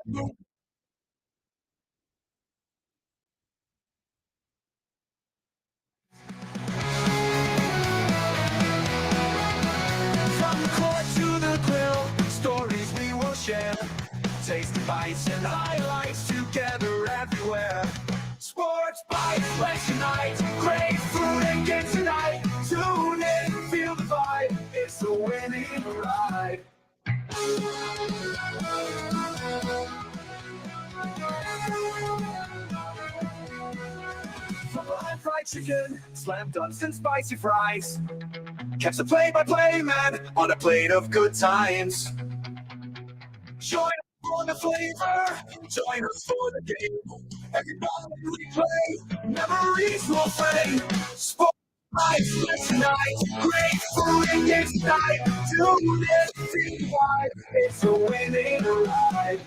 From the court to the grill, stories we will share. Tasty bites and highlights together everywhere. Sports bites, let's unite. Great food and games tonight. Tune in, feel the vibe. It's a winning ride. From live fried chicken, slam dunks and spicy fries. Catch the play-by-play man on a plate of good times. Join us for the flavor, join us for the game. Everybody we play, memories will fade. Sports Bytes, let's unite. Great food and games tonight. Tune in, see why it's a winning ride.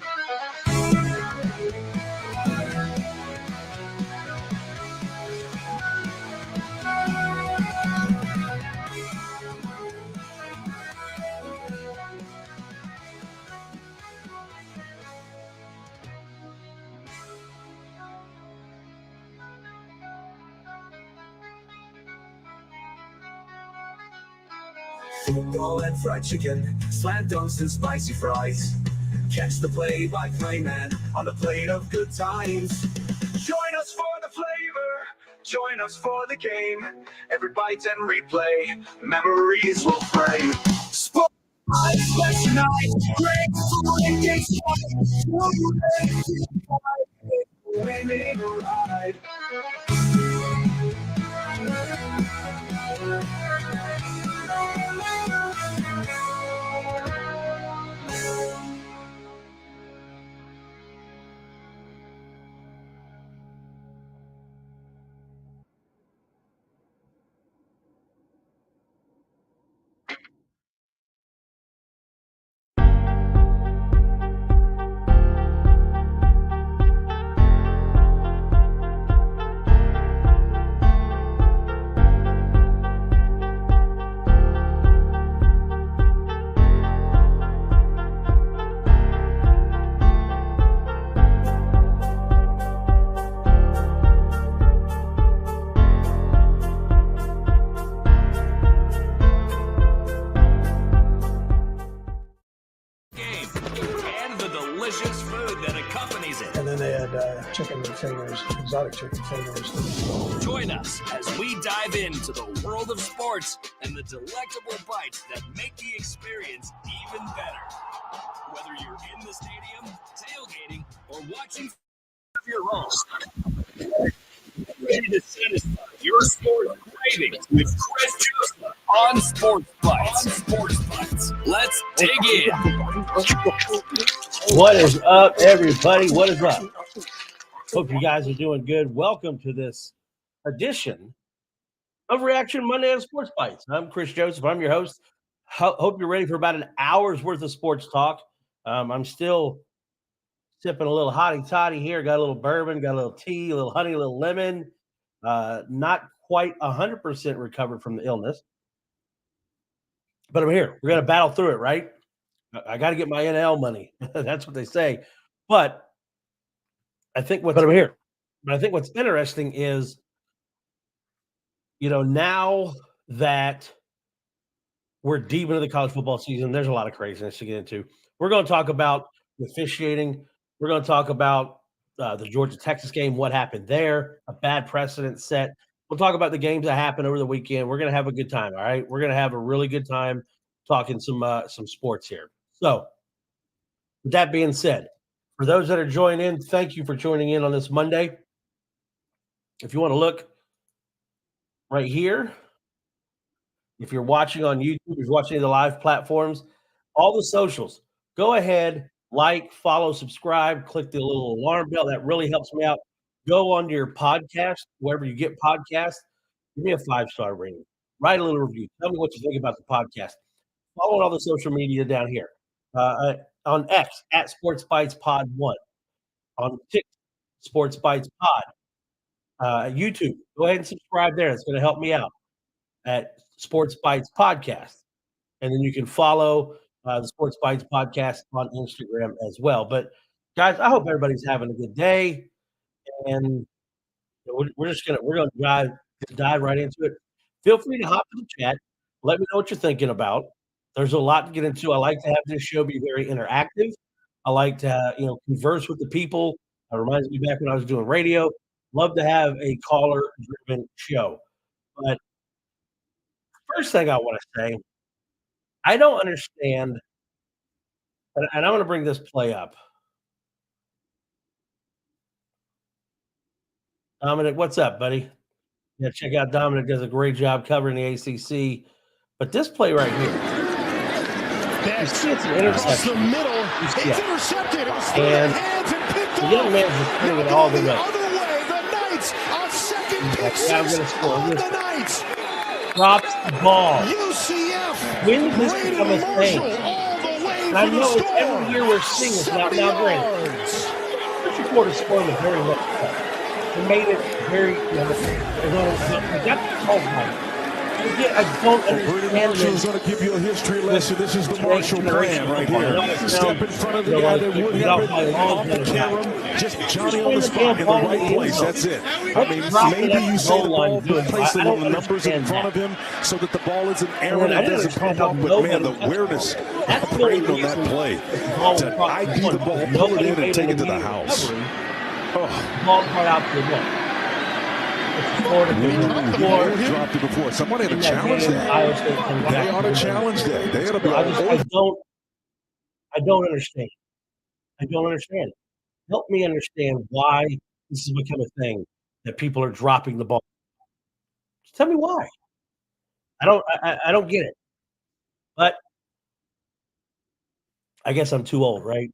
Football and fried chicken, slam dunks and spicy fries. Catch the play-by-play man on a plate of good times. Join us for the flavor, join us for the game. Every bite and replay, memories will frame. Sports Bytes, let's unite. Great food and games tonight. Winning ride. And then they had chicken fingers, exotic chicken fingers. Join us as we dive into the world of sports and the delectable bites that make the experience even better. Whether you're in the stadium, tailgating, or watching from your home, ready to satisfy your sports cravings with Chris Joseph on Sports Bytes. Let's dig in. What is up, everybody? What is up? Hope you guys are doing good. Welcome to this edition of Reaction Monday on Sports Bytes. I'm Chris Joseph. I'm your host. Hope you're ready for about an hour's worth of sports talk. I'm still sipping a little hottie toddy here. Got a little bourbon, got a little tea, a little honey, a little lemon. Not quite 100% recovered from the illness, but I'm here. We're going to battle through it, right? I got to get my NL money. That's what they say. But I think I'm here. But I think what's interesting is, now that we're deep into the college football season, there's a lot of craziness to get into. We're going to talk about the officiating. We're going to talk about the Georgia-Texas game, what happened there, a bad precedent set. We'll talk about the games that happened over the weekend. We're going to have a good time, all right? We're going to have a really good time talking some sports here. So, with that being said, for those that are joining in, thank you for joining in on this Monday. If you want to look right here, if you're watching on YouTube, if you're watching the live platforms, all the socials, go ahead, like, follow, subscribe, click the little alarm bell. That really helps me out. Go on to your podcast, wherever you get podcasts, give me a 5-star rating. Write a little review. Tell me what you think about the podcast. Follow all the social media down here. On X, at Sports Bytes Pod 1. On TikTok, Sports Bytes Pod. YouTube, go ahead and subscribe there. It's going to help me out at Sports Bytes Podcast. And then you can follow the Sports Bytes Podcast on Instagram as well. But Guys, I hope everybody's having a good day, and we're gonna dive right into it. Feel free to hop in the chat. Let me know what you're thinking about. There's a lot to get into. I like to have this show be very interactive. I like to converse with the people. It reminds me back when I was doing radio. Love to have a caller-driven show. But first thing I want to say, I don't understand, and I'm going to bring this play up. Dominic, what's up, buddy? Yeah, check out Dominic. Does a great job covering the ACC. But this play right here, you see it's an interception. The middle, it's intercepted. And the young man's just putting it all the way. The Knights are second pick six I'm going to score. on the Knights. Drops the ball. UCF. When did this become a thing? All the way And I know it's every year we're seeing this now. Now, granted, first quarter score was very much tough. It made it very, that's called right. I don't understand this. Going to give you a history lesson. This is the Marshall plan right here. Step in front of the guy that would have it off the camera. Just Johnny on the spot in the right place. That's it. I mean, maybe you see the ball, but place the little numbers in front of him so that the ball isn't errant and doesn't pump up. But man, the awareness operating on that play to ID the ball, pull it in, and take it to the house. Ball cut out to what? Dropped it before. Someone had to challenge that. They ought to challenge that. They ought to be I don't understand. I don't understand. Help me understand why this has become a thing that people are dropping the ball. Just tell me why. I don't get it. But I guess I'm too old, right?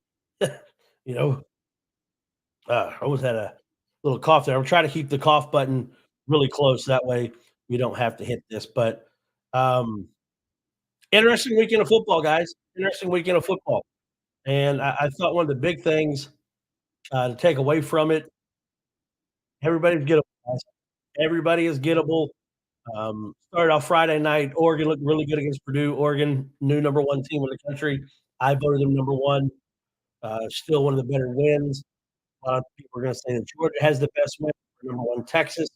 I always had a little cough there. I'm trying to keep the cough button really close. That way we don't have to hit this. But interesting weekend of football, guys. Interesting weekend of football. And I thought one of the big things to take away from it, everybody's gettable, guys. Everybody is gettable. Started off Friday night. Oregon looked really good against Purdue. Oregon, new number one team in the country. I voted them number one. Still one of the better wins. A lot of people are going to say that Georgia has the best win. Number one, Texas.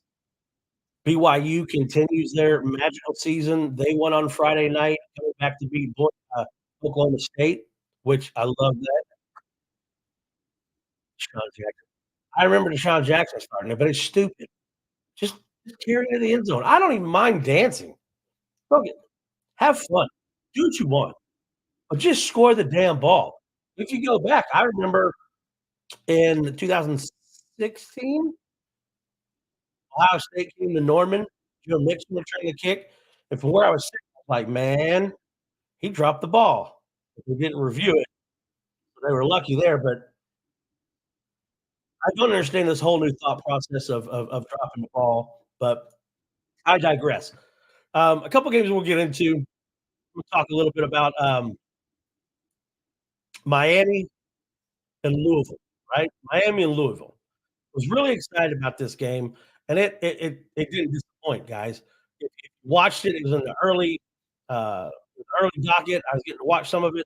BYU continues their magical season. They won on Friday night, coming back to beat Oklahoma State, which I love that. Deshaun Jackson. I remember Deshaun Jackson starting it, but it's stupid. Just carry it to the end zone. I don't even mind dancing. Look, have fun. Do what you want. But just score the damn ball. If you go back, I remember in 2016, Ohio State came to Norman. Joe Mixon returned the kick. And from where I was sitting, I was like, man, he dropped the ball. We didn't review it. So they were lucky there. But I don't understand this whole new thought process of dropping the ball. But I digress. A couple games we'll get into. We'll talk a little bit about Miami and Louisville, right? Miami and Louisville. I was really excited about this game, and it didn't disappoint, guys. If you watched it, it was in the early docket. I was getting to watch some of it, of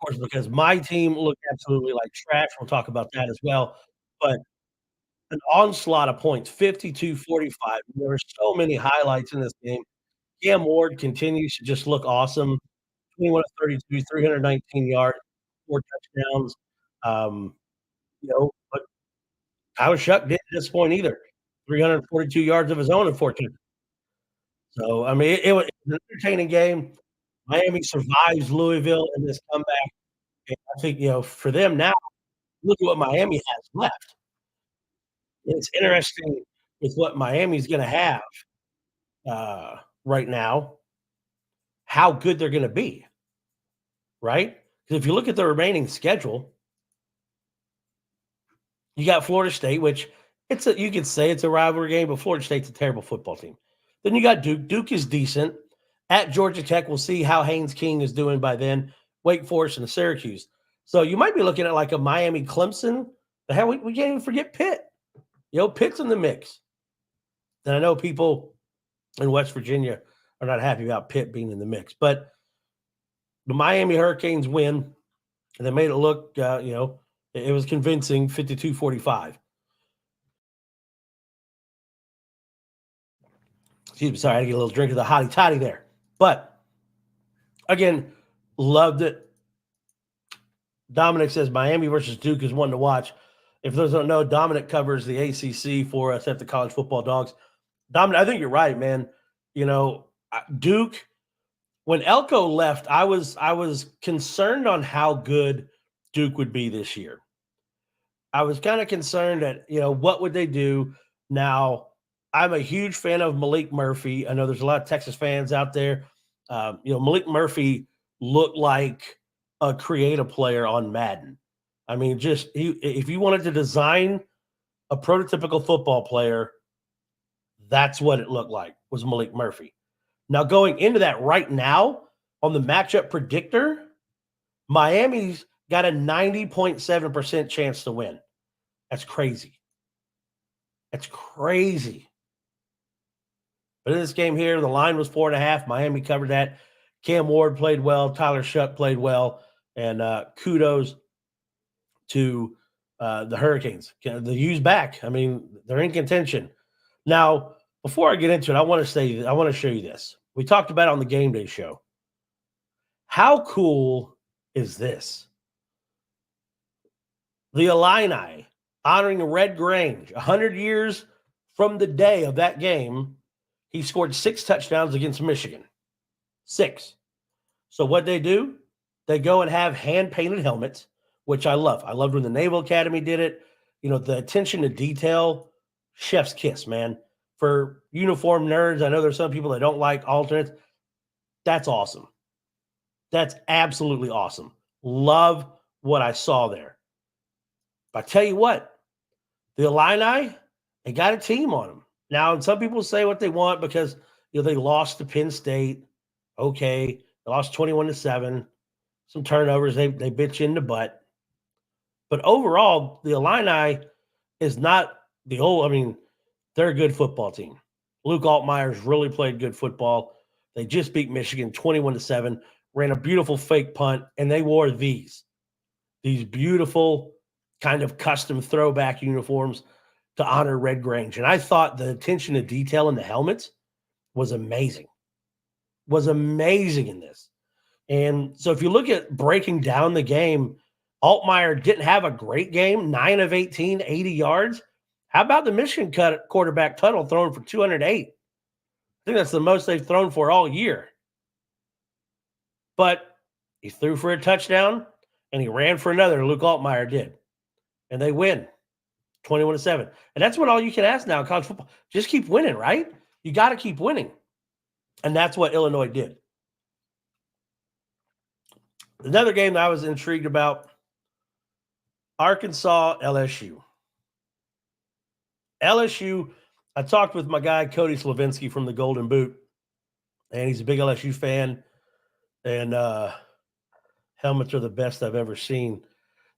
course, because my team looked absolutely like trash. We'll talk about that as well. But an onslaught of points, 52-45. There were so many highlights in this game. Cam Ward continues to just look awesome. 21 of 32, 319 yards, 4 touchdowns. But Kyle Shuck didn't disappoint either. 342 yards of his own and 14. So, I mean, it was an entertaining game. Miami survives Louisville in this comeback. And I think, for them now, look at what Miami has left. It's interesting with what Miami's going to have right now, how good they're going to be, right? Because if you look at the remaining schedule, you got Florida State, which you could say it's a rivalry game, but Florida State's a terrible football team. Then you got Duke. Duke is decent. At Georgia Tech, we'll see how Haynes King is doing by then. Wake Forest and Syracuse. So you might be looking at like a Miami Clemson. The hell, we can't even forget Pitt. Pitt's in the mix. And I know people in West Virginia are not happy about Pitt being in the mix. But the Miami Hurricanes win. And they made it look, it was convincing, 52-45. Excuse me, sorry, I had to get a little drink of the hottie toddy there. But, again, loved it. Dominic says Miami versus Duke is one to watch. If those don't know, Dominic covers the ACC for us at the College Football Dogs. Dominic, I think you're right, man. Duke, when Elko left, I was concerned on how good Duke would be this year. I was kind of concerned that, what would they do? Now, I'm a huge fan of Malik Murphy. I know there's a lot of Texas fans out there. Malik Murphy looked like a creative player on Madden. I mean, if you wanted to design a prototypical football player, that's what it looked like, was Malik Murphy. Now, going into that right now on the matchup predictor, Miami's got a 90.7% chance to win. That's crazy. That's crazy. But in this game here, the line was 4.5. Miami covered that. Cam Ward played well. Tyler Shuck played well. And kudos to the Hurricanes. The U's back. I mean, they're in contention. Now, before I get into it, I want to show you this. We talked about it on the Game Day show. How cool is this? The Illini honoring Red Grange, 100 years from the day of that game. He scored 6 touchdowns against Michigan. 6. So what they do, they go and have hand-painted helmets, which I love. I loved when the Naval Academy did it. The attention to detail, chef's kiss, man. For uniform nerds, I know there's some people that don't like alternates. That's awesome. That's absolutely awesome. Love what I saw there. But I tell you what, the Illini, they got a team on them. Now, and some people say what they want because they lost to Penn State. Okay, they lost 21-7. Some turnovers, they bitch in the butt. But overall, the Illini is not the old. I mean, they're a good football team. Luke Altmaier's really played good football. They just beat Michigan 21-7, ran a beautiful fake punt, and they wore these beautiful kind of custom throwback uniforms to honor Red Grange. And I thought the attention to detail in the helmets was amazing. Was amazing in this. And so if you look at breaking down the game, Altmaier didn't have a great game, 9 of 18, 80 yards. How about the Michigan quarterback Tuttle throwing for 208? I think that's the most they've thrown for all year. But he threw for a touchdown, and he ran for another. Luke Altmaier did. And they win 21-7. And that's what all you can ask now in college football. Just keep winning, right? You got to keep winning. And that's what Illinois did. Another game that I was intrigued about, Arkansas, LSU. LSU, I talked with my guy, Cody Slavinsky from the Golden Boot, and he's a big LSU fan, and helmets are the best I've ever seen.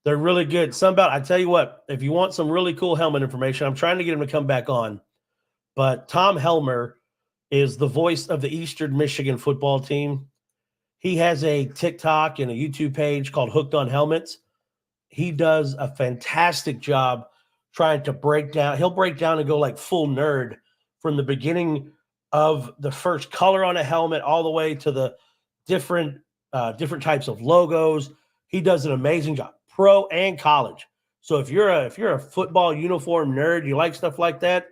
They're really good. I tell you what, if you want some really cool helmet information, I'm trying to get him to come back on, but Tom Helmer is the voice of the Eastern Michigan football team. He has a TikTok and a YouTube page called Hooked on Helmets. He does a fantastic job trying to break down. He'll break down and go like full nerd from the beginning of the first color on a helmet all the way to the different types of logos. He does an amazing job, pro and college. So if you're a football uniform nerd, you like stuff like that,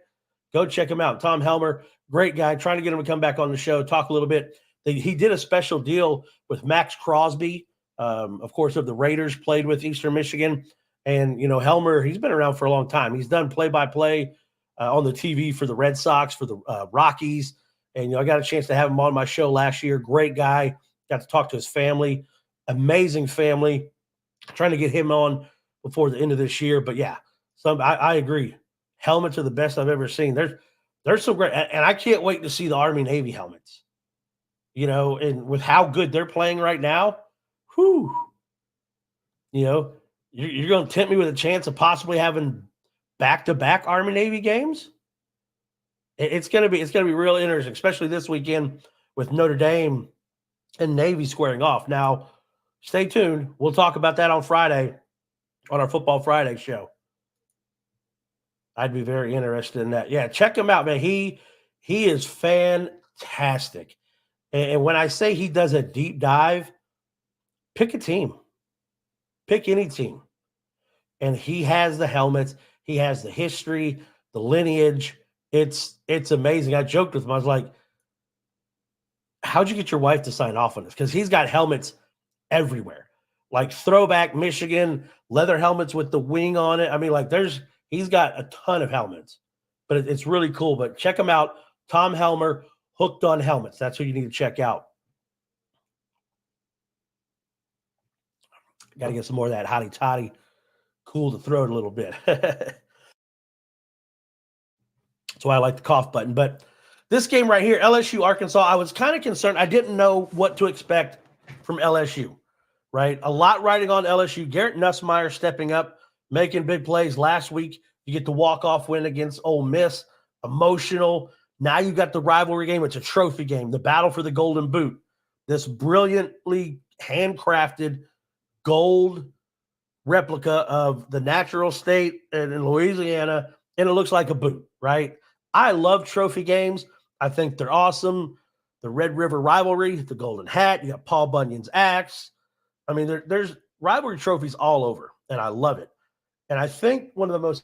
go check him out. Tom Helmer, great guy. Trying to get him to come back on the show, talk a little bit. He did a special deal with Max Crosby, of course, of the Raiders, played with Eastern Michigan. And, Helmer, he's been around for a long time. He's done play-by-play on the TV for the Red Sox, for the Rockies. And, I got a chance to have him on my show last year. Great guy. Got to talk to his family. Amazing family. Trying to get him on before the end of this year. But, yeah, I agree. Helmets are the best I've ever seen. There's some great – and I can't wait to see the Army-Navy helmets. And with how good they're playing right now, whew, you're going to tempt me with a chance of possibly having back-to-back Army-Navy games? It's going to be real interesting, especially this weekend with Notre Dame and Navy squaring off. Now, Stay tuned. We'll talk about that on Friday on our Football Friday show. I'd be very interested in that. Yeah, check him out, man. He is fantastic. And when I say he does a deep dive, pick a team. Pick any team. And he has the helmets. He has the history, the lineage. It's amazing. I joked with him. I was like, how'd you get your wife to sign off on this? Because he's got helmets everywhere. Like throwback Michigan, leather helmets with the wing on it. I mean, like he's got a ton of helmets. But it's really cool. But check him out. Tom Helmer, Hooked on Helmets. That's who you need to check out. Got to get some more of that hotty toddy. Cool the throat a little bit. That's why I like the cough button. But this game right here, LSU, Arkansas, I was kind of concerned. I didn't know what to expect from LSU, right? A lot riding on LSU. Garrett Nussmeier stepping up, making big plays. Last week, you get the walk-off win against Ole Miss. Emotional. Now you got the rivalry game. It's a trophy game, the battle for the Golden Boot. This brilliantly handcrafted gold replica of the natural state in Louisiana, and it looks like a boot, right? I love trophy games. I think they're awesome. The Red River rivalry, the Golden Hat, you got Paul Bunyan's axe. I mean, there's rivalry trophies all over, and I love it. And I think one of the most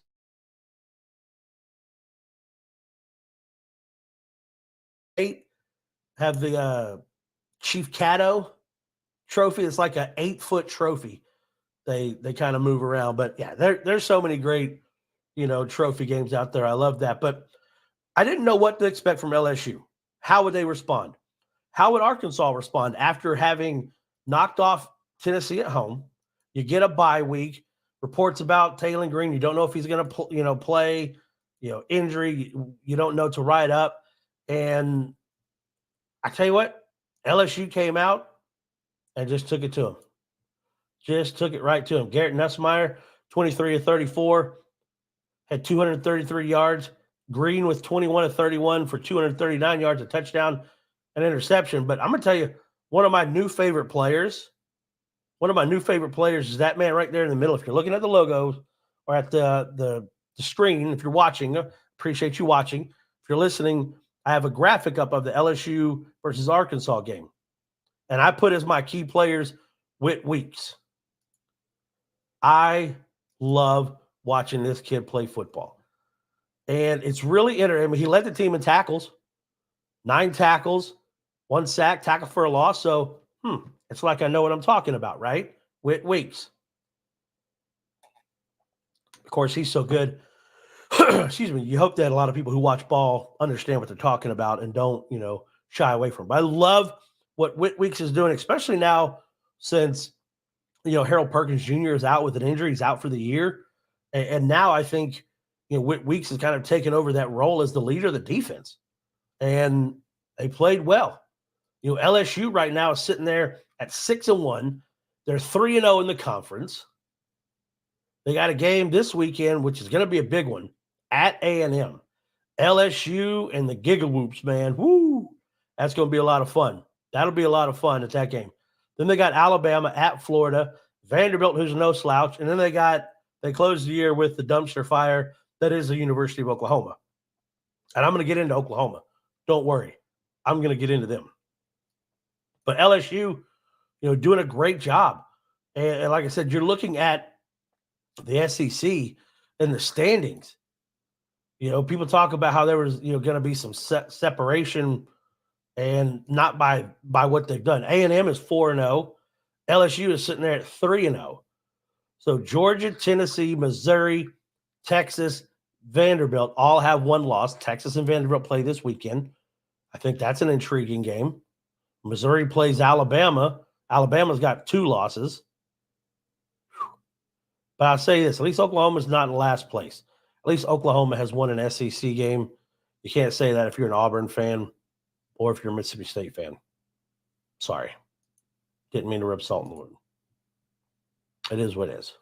have the Chief Cato trophy. It's like an 8-foot trophy. They kind of move around, but yeah, there's so many great, trophy games out there. I love that, but I didn't know what to expect from LSU. How would they respond? How would Arkansas respond after having knocked off Tennessee at home? You get a bye week. Reports about Taylor Green. You don't know if he's going to, play. Injury. You don't know to ride up. And I tell you what, LSU came out and just took it to him. Just took it right to him. Garrett Nussmeier, 23 of 34, had 233 yards. Green with 21 of 31 for 239 yards, a touchdown, an interception. But I'm going to tell you, one of my new favorite players is that man right there in the middle. If you're looking at the logos or at the screen, if you're watching, appreciate you watching. If you're listening, I have a graphic up of the LSU versus Arkansas game. And I put as my key players Whit Weeks. I love watching this kid play football. And it's really interesting. I mean, he led the team in tackles, 9 tackles, 1 sack, tackle for a loss. So, it's like I know what I'm talking about, right? Whit Weeks. Of course, he's so good. Excuse me. You hope that a lot of people who watch ball understand what they're talking about and don't, shy away from it. But I love what Whit Weeks is doing, especially now since, Harold Perkins Jr. is out with an injury. He's out for the year. And now I think, Whit Weeks has kind of taken over that role as the leader of the defense. And they played well. LSU right now is sitting there at 6-1. They're 3-0 in the conference. They got a game this weekend, which is going to be a big one, at A&M. LSU and the Gigawhoops, man. Woo! That's going to be a lot of fun. That'll be a lot of fun at that game. Then they got Alabama at Florida, Vanderbilt, who's no slouch, and then they closed the year with the dumpster fire that is the University of Oklahoma. And I'm going to get into Oklahoma. Don't worry. I'm going to get into them. But LSU, doing a great job. And like I said, you're looking at the SEC and the standings. People talk about how there was, going to be some separation and not by what they've done. A&M is 4-0. LSU is sitting there at 3-0. So Georgia, Tennessee, Missouri, Texas, Vanderbilt all have 1 loss. Texas and Vanderbilt play this weekend. I think that's an intriguing game. Missouri plays Alabama. Alabama's got 2 losses. But I'll say this, at least Oklahoma's not in last place. At least Oklahoma has won an SEC game. You can't say that if you're an Auburn fan or if you're a Mississippi State fan. Sorry. Didn't mean to rub salt in the wound. It is what it is.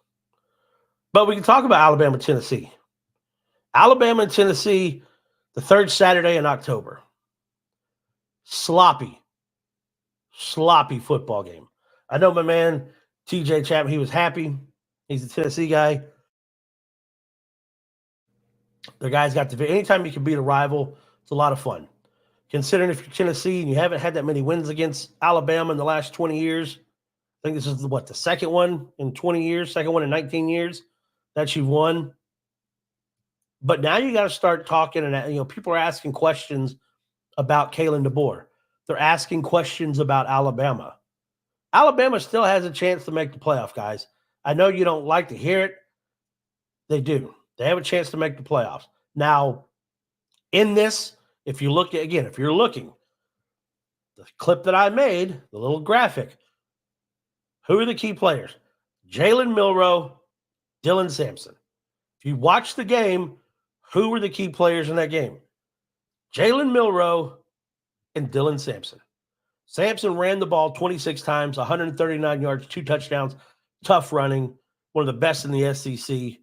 But we can talk about Alabama, Tennessee. Alabama and Tennessee, the 3rd Saturday in October. Sloppy football game. I know my man TJ Chapman, he was happy. He's a Tennessee guy. The guy's got anytime you can beat a rival, it's a lot of fun. Considering if you're Tennessee and you haven't had that many wins against Alabama in the last 20 years, I think this is the second one in 20 years, second one in 19 years that you've won. But now you got to start talking, and people are asking questions about Kalen DeBoer. They're asking questions about Alabama. Alabama still has a chance to make the playoff, guys. I know you don't like to hear it. They do. They have a chance to make the playoffs. Now, in this, if you're looking, the clip that I made, the little graphic, who are the key players? Jalen Milroe, Dylan Sampson. If you watch the game, who were the key players in that game? Jalen Milroe and Dylan Sampson. Sampson ran the ball 26 times, 139 yards, 2 touchdowns, tough running, one of the best in the SEC.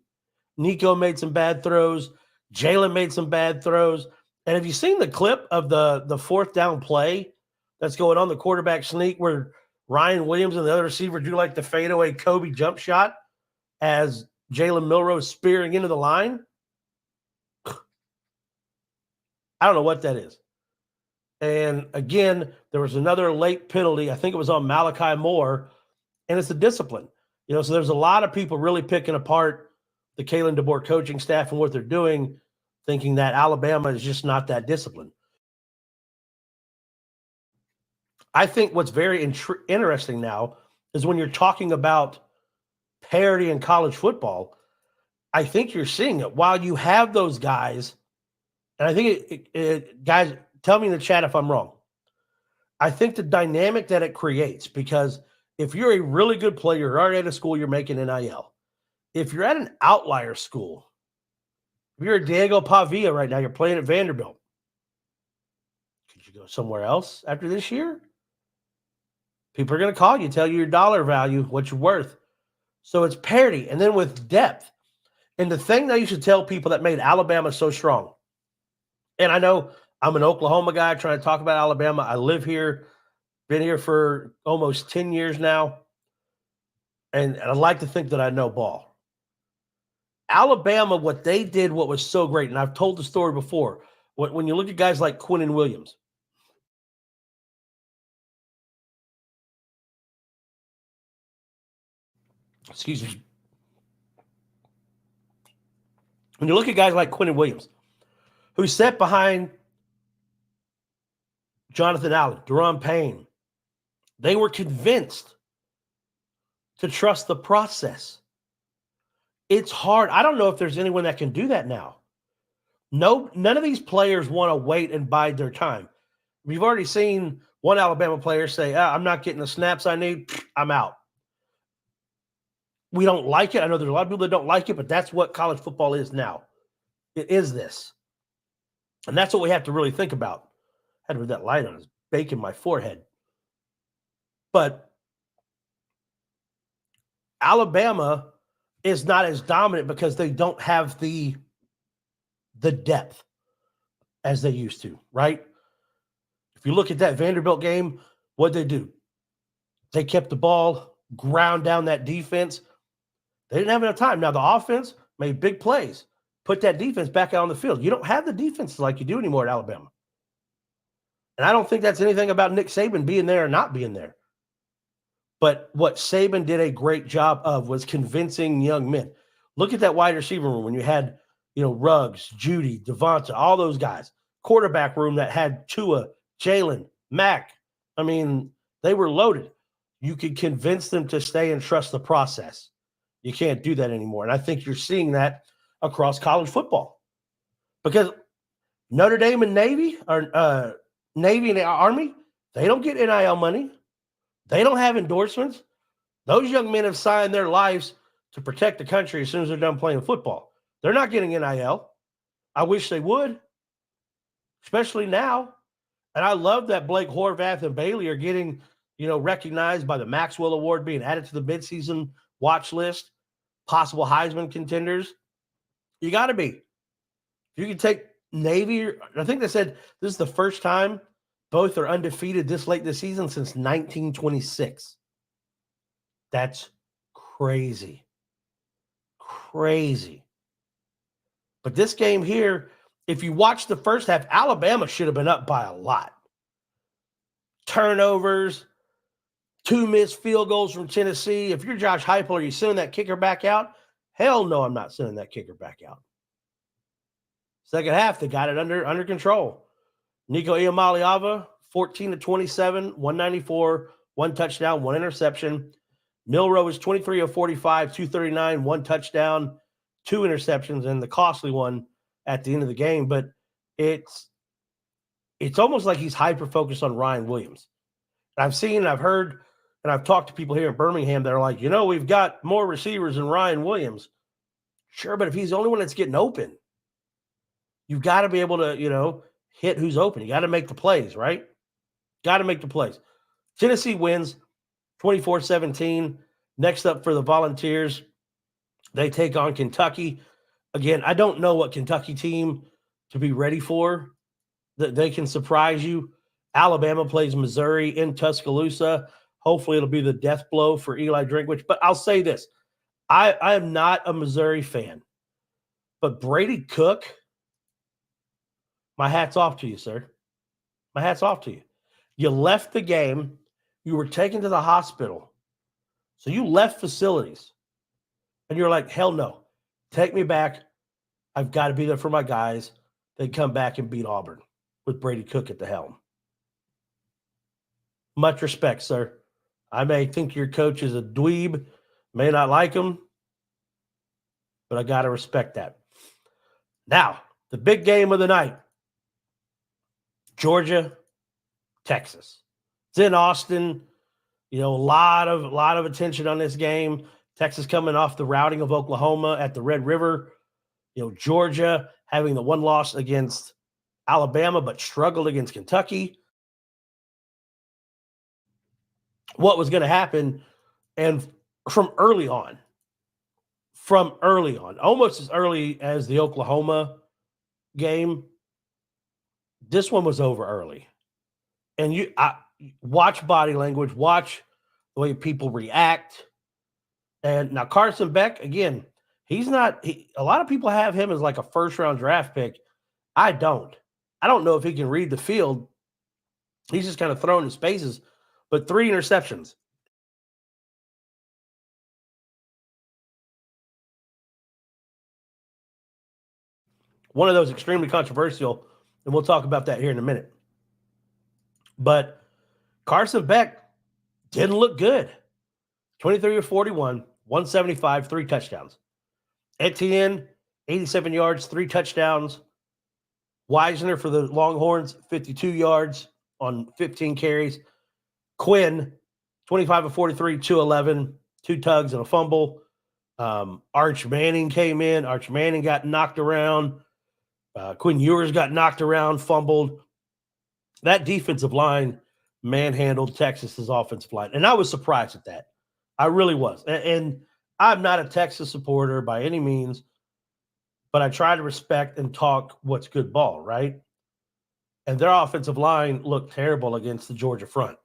Nico made some bad throws. Jalen made some bad throws. And have you seen the clip of the fourth down play that's going on, the quarterback sneak, where Ryan Williams and the other receiver do like the fadeaway Kobe jump shot as Jalen Milroe is spearing into the line? I don't know what that is. And again, there was another late penalty. I think it was on Malachi Moore, and it's a discipline. So there's a lot of people really picking apart the Kalen DeBoer coaching staff and what they're doing, thinking that Alabama is just not that disciplined. I think what's very interesting now is when you're talking about parity in college football, I think you're seeing it. While you have those guys, and I think guys, tell me in the chat if I'm wrong. I think the dynamic that it creates, because if you're a really good player, you're already at a school, you're making NIL. If you're at an outlier school, if you're a Diego Pavia right now, you're playing at Vanderbilt, could you go somewhere else after this year? People are going to call you, tell you your dollar value, what you're worth. So it's parity. And then with depth. And the thing that you should tell people that made Alabama so strong, and I know I'm an Oklahoma guy trying to talk about Alabama. I live here, been here for almost 10 years now, and I like to think that I know ball. Alabama, what they did, what was so great, and I've told the story before, when you look at guys like Quinnen Williams, excuse me, when you look at guys like Quinnen Williams, who sat behind Jonathan Allen, Deron Payne, they were convinced to trust the process. It's hard. I don't know if there's anyone that can do that now. No, none of these players want to wait and bide their time. We've already seen one Alabama player say, I'm not getting the snaps I need. I'm out. We don't like it. I know there's a lot of people that don't like it, but that's what college football is now. It is this. And that's what we have to really think about. I had to put that light on. It's baking my forehead. But Alabama is not as dominant because they don't have the depth as they used to, right? If you look at that Vanderbilt game, what'd they do? They kept the ball, ground down that defense. They didn't have enough time. Now, the offense made big plays, put that defense back out on the field. You don't have the defense like you do anymore at Alabama. And I don't think that's anything about Nick Saban being there or not being there. But what Saban did a great job of was convincing young men. Look at that wide receiver room when you had, Ruggs, Judy, Devonta, all those guys. Quarterback room that had Tua, Jalen, Mac. I mean, they were loaded. You could convince them to stay and trust the process. You can't do that anymore. And I think you're seeing that across college football. Because Notre Dame and Navy, or Navy and the Army, they don't get NIL money. They don't have endorsements. Those young men have signed their lives to protect the country as soon as they're done playing football. They're not getting NIL. I wish they would, especially now. And I love that Blake Horvath and Bailey are getting, recognized by the Maxwell Award, being added to the midseason watch list, possible Heisman contenders. You got to be. You can take Navy. I think they said this is the first time both are undefeated this late this season since 1926. That's crazy. Crazy. But this game here, if you watch the first half, Alabama should have been up by a lot. Turnovers, 2 missed field goals from Tennessee. If you're Josh Heupel, are you sending that kicker back out? Hell no, I'm not sending that kicker back out. Second half, they got it under control. Nico Iamaleava, 14 to 27, 194, 1 touchdown, 1 interception. Milroe was 23 of 45, 239, 1 touchdown, 2 interceptions, and the costly one at the end of the game. But it's almost like he's hyper-focused on Ryan Williams. I've seen, I've heard, and I've talked to people here in Birmingham that are like, we've got more receivers than Ryan Williams. Sure, but if he's the only one that's getting open, you've got to be able to, hit who's open. You got to make the plays, right? Got to make the plays. Tennessee wins 24-17. Next up for the Volunteers, they take on Kentucky. Again, I don't know what Kentucky team to be ready for. They can surprise you. Alabama plays Missouri in Tuscaloosa. Hopefully it'll be the death blow for Eli Drinkwitz. But I'll say this. I am not a Missouri fan. But Brady Cook, my hat's off to you, sir. My hat's off to you. You left the game. You were taken to the hospital. So you left facilities. And you're like, hell no. Take me back. I've got to be there for my guys. They come back and beat Auburn with Brady Cook at the helm. Much respect, sir. I may think your coach is a dweeb, may not like him, but I got to respect that. Now, the big game of the night. Georgia, Texas. It's in Austin. A lot of attention on this game. Texas coming off the routing of Oklahoma at the Red River. Georgia having the 1 loss against Alabama, but struggled against Kentucky. What was going to happen? And from early on, almost as early as the Oklahoma game, this one was over early. And watch body language, watch the way people react. And now Carson Beck, again, a lot of people have him as like a first-round draft pick. I don't know if he can read the field. He's just kind of throwing in spaces. But 3 interceptions. One of those extremely controversial, and we'll talk about that here in a minute. But Carson Beck didn't look good. 23 of 41, 175, 3 touchdowns. Etienne, 87 yards, 3 touchdowns. Wisner for the Longhorns, 52 yards on 15 carries. Quinn, 25 of 43, 211, 2 tugs and a fumble. Arch Manning came in. Arch Manning got knocked around. Quinn Ewers got knocked around, fumbled. That defensive line manhandled Texas's offensive line. And I was surprised at that. I really was. And I'm not a Texas supporter by any means, but I try to respect and talk what's good ball, right? And their offensive line looked terrible against the Georgia front.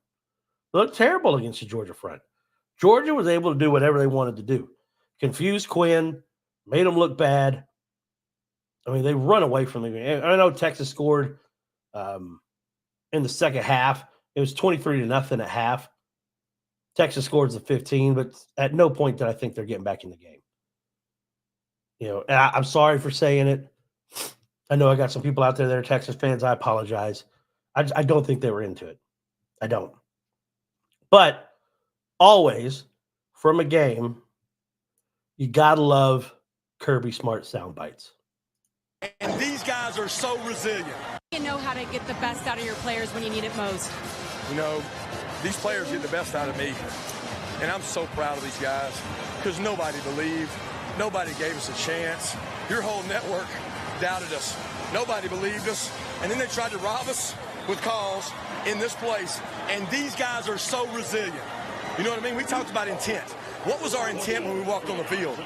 Georgia was able to do whatever they wanted to do. Confused Quinn, made them look bad. I mean, they run away from the game. I know Texas scored in the second half. It was 23-0 at half. Texas scores the 15, but at no point did I think they're getting back in the game. And I'm sorry for saying it. I know I got some people out there that are Texas fans. I apologize. I don't think they were into it. I don't. But always, from a game, you got to love Kirby Smart sound bites. And these guys are so resilient. You know how to get the best out of your players when you need it most. These players get the best out of me. And I'm so proud of these guys because nobody believed. Nobody gave us a chance. Your whole network doubted us. Nobody believed us. And then they tried to rob us with calls in this place. And these guys are so resilient. You know what I mean? We talked about intent. What was our intent when we walked on the field?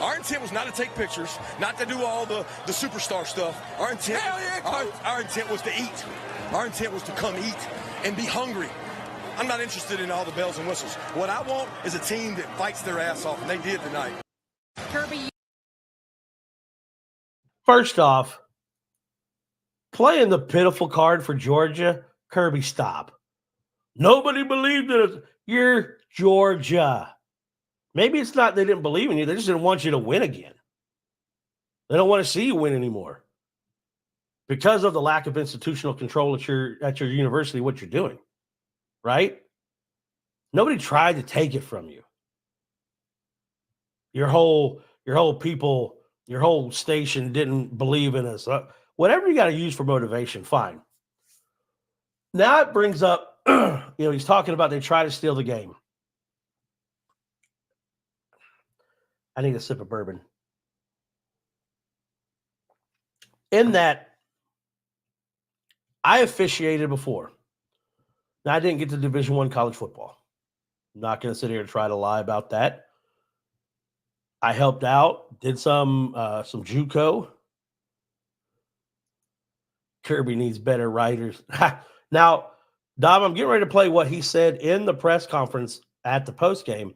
Our intent was not to take pictures, not to do all the superstar stuff. Our intent was to eat. Our intent was to come eat and be hungry. I'm not interested in all the bells and whistles. What I want is a team that fights their ass off, and they did tonight. Kirby, First off, playing the pitiful card for Georgia, Kirby, stop. Nobody believed in us. You're Georgia. Maybe it's not they didn't believe in you. They just didn't want you to win again. They don't want to see you win anymore because of the lack of institutional control at your university, what you're doing, right? Nobody tried to take it from you. Your whole people, your whole station didn't believe in us. Whatever you got to use for motivation, fine. Now it brings up, he's talking about they try to steal the game. I need a sip of bourbon. In that, I officiated before. Now, I didn't get to Division I college football. I'm not going to sit here and try to lie about that. I helped out, did some JUCO. Kirby needs better writers. Now, Dom, I'm getting ready to play what he said in the press conference at the postgame,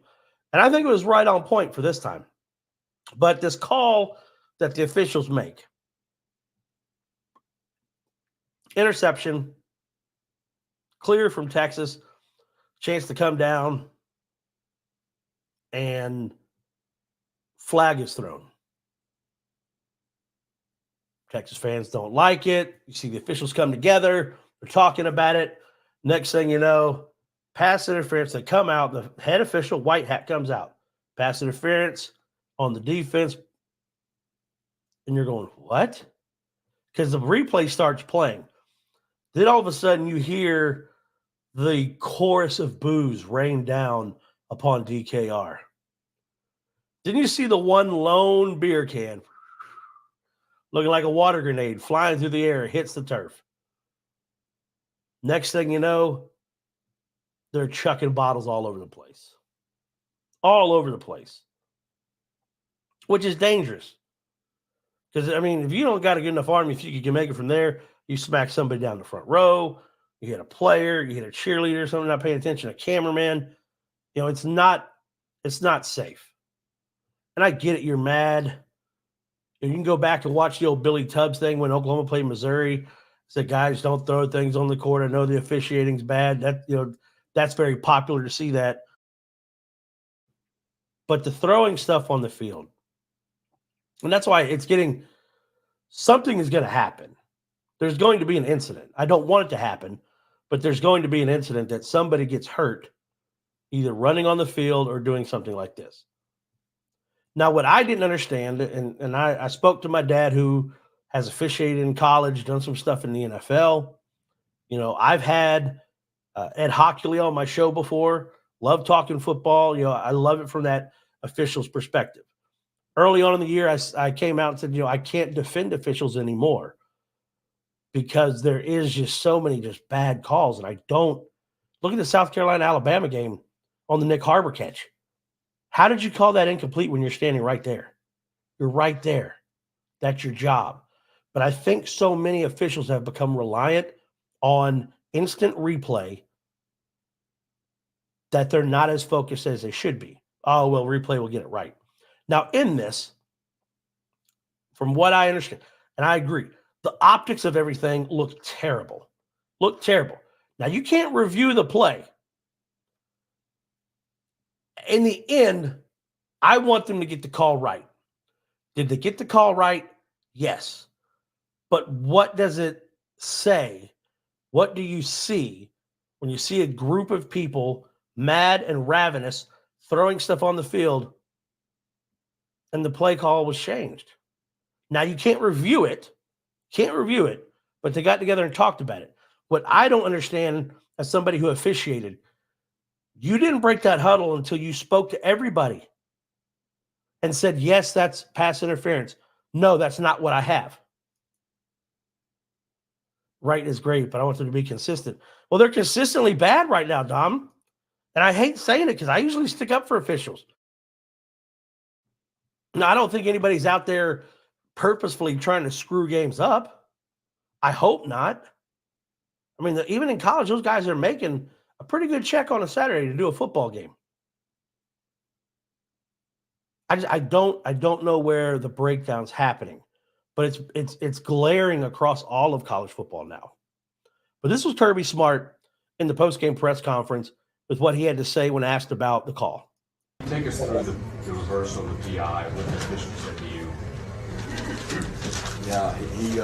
and I think it was right on point for this time. But this call that the officials make, interception, clear from Texas, chance to come down, and flag is thrown. Texas fans don't like it. You see the officials come together. They're talking about it. Next thing you know, pass interference. They come out. The head official, white hat, comes out. Pass interference on the defense. And you're going, what? Because the replay starts playing. Then all of a sudden you hear the chorus of boos rain down upon DKR. Didn't you see the one lone beer can looking like a water grenade flying through the air, hits the turf? Next thing you know, they're chucking bottles all over the place. All over the place. Which is dangerous. Because, if you don't got a good enough arm, if you can make it from there, you smack somebody down the front row, you hit a player, you hit a cheerleader, someone not paying attention, a cameraman. It's not safe. And I get it, you're mad. You can go back and watch the old Billy Tubbs thing when Oklahoma played Missouri. Said, guys, don't throw things on the court. I know the officiating's bad. That's very popular to see that. But the throwing stuff on the field, and that's why something is going to happen. There's going to be an incident. I don't want it to happen, but there's going to be an incident that somebody gets hurt, either running on the field or doing something like this. Now, what I didn't understand, and I spoke to my dad who has officiated in college, done some stuff in the NFL. I've had Ed Hockley on my show before. Love talking football. I love it from that official's perspective. Early on in the year, I came out and said, I can't defend officials anymore because there is just so many just bad calls. And I don't look at the South Carolina-Alabama game on the Nick Harbor catch. How did you call that incomplete when you're standing right there? You're right there. That's your job. But I think so many officials have become reliant on instant replay that they're not as focused as they should be. Oh, well, replay will get it right. Now, in this, from what I understand, and I agree, the optics of everything look terrible. Now, you can't review the play. In the end, I want them to get the call right. Did they get the call right? Yes. But what does it say? What do you see when you see a group of people mad and ravenous throwing stuff on the field and the play call was changed? Now, you can't review it, but they got together and talked about it. What I don't understand as somebody who officiated, you didn't break that huddle until you spoke to everybody and said, yes, that's pass interference. No, that's not what I have. Right is great, but I want them to be consistent. Well, they're consistently bad right now, Dom. And I hate saying it because I usually stick up for officials. Now, I don't think anybody's out there purposefully trying to screw games up. I hope not. Even in college, those guys are making a pretty good check on a Saturday to do a football game. I don't know where the breakdown's happening, but it's glaring across all of college football now. But this was Kirby Smart in the post-game press conference with what he had to say when asked about the call. Take us through the reversal of the PI, what the official said to you. Yeah, he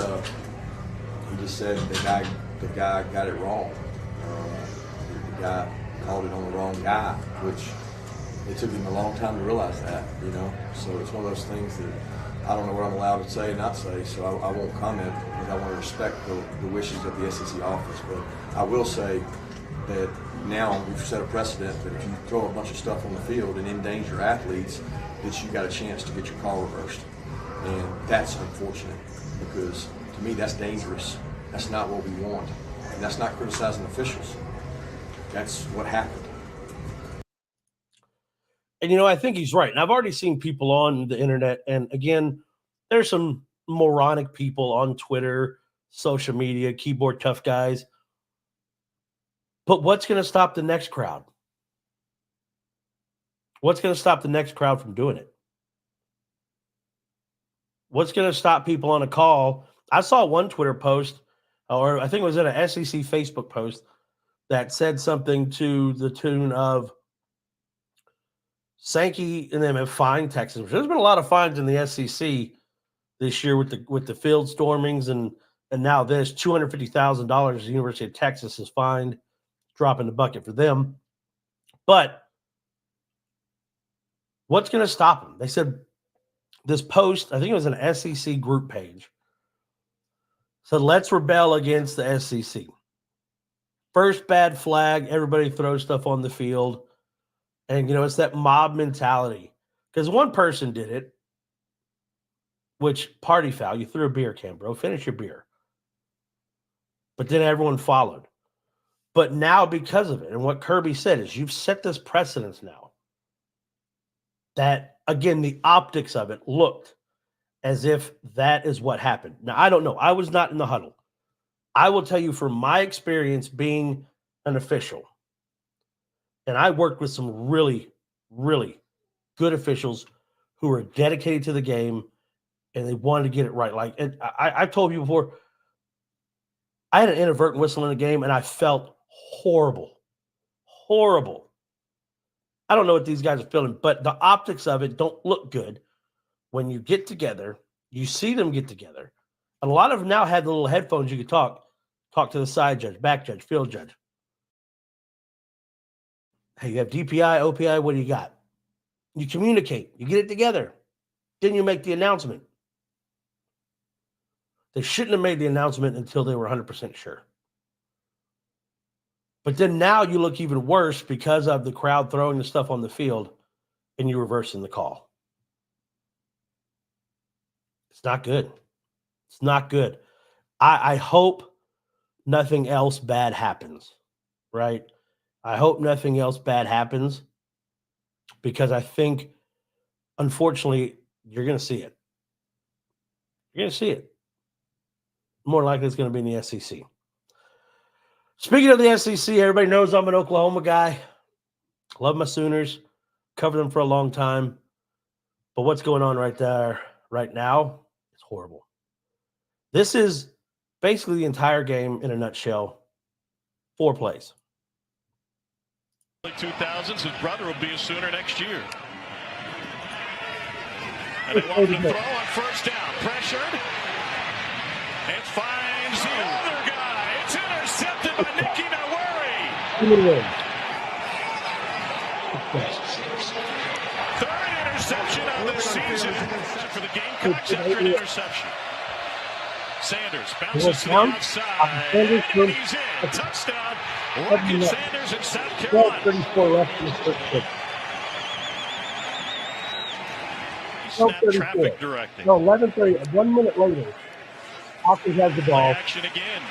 just said the guy got it wrong. The guy called it on the wrong guy, which it took him a long time to realize that, you know. So it's one of those things that I don't know what I'm allowed to say and not say, so I won't comment because I want to respect the wishes of the SEC office. But I will say that now we've set a precedent that if you throw a bunch of stuff on the field and endanger athletes, that you got a chance to get your call reversed. And that's unfortunate because to me that's dangerous. That's not what we want. And that's not criticizing officials. That's what happened. And, I think he's right. And I've already seen people on the internet. And again, there's some moronic people on Twitter, social media, keyboard tough guys. But what's going to stop the next crowd? What's going to stop the next crowd from doing it? What's going to stop people on a call? I saw one Twitter post, or I think it was in an SEC Facebook post, that said something to the tune of Sankey and them have fined Texas. There's been a lot of fines in the SEC this year with the field stormings and now this $250,000 the University of Texas has fined, dropping the bucket for them. But what's going to stop them? They said this post, I think it was an SEC group page, said, let's rebel against the SEC. First bad flag, everybody throws stuff on the field. And, it's that mob mentality. Because one person did it, which party foul, you threw a beer can, bro. Finish your beer. But then everyone followed. But now because of it, and what Kirby said is you've set this precedence now that, again, the optics of it looked as if that is what happened. Now, I don't know. I was not in the huddle. I will tell you from my experience being an official, and I worked with some really, really good officials who were dedicated to the game and they wanted to get it right. Like, and I've told you before, I had an inadvertent whistle in the game and I felt horrible. Horrible. I don't know what these guys are feeling, but the optics of it don't look good when you get together. You see them get together. And a lot of them now have the little headphones you can talk to the side judge, back judge, field judge. Hey, you have DPI, OPI, what do you got? You communicate. You get it together. Then you make the announcement. They shouldn't have made the announcement until they were 100% sure. But then now you look even worse because of the crowd throwing the stuff on the field and you reversing the call. It's not good. It's not good. I hope nothing else bad happens, right? I hope nothing else bad happens because I think, unfortunately, you're going to see it. You're going to see it. More likely it's going to be in the SEC. Speaking of the SEC, everybody knows I'm an Oklahoma guy. Love my Sooners. Covered them for a long time. But what's going on right there right now is horrible. This is basically the entire game in a nutshell. 4 plays. 2000s, his brother will be a Sooner next year. And they want him to throw on first down. Pressured. It finds the other guy. It's intercepted by Nicky Nowari. Third interception of the season for the Gamecocks after an interception. Sanders bounces to the outside. And he's in. Touchdown. Rocket Sanders in South Carolina. 34 left in the first quarter. Snap traffic directing. No, 11:30. 1 minute later, Hawkins has the ball. Action again.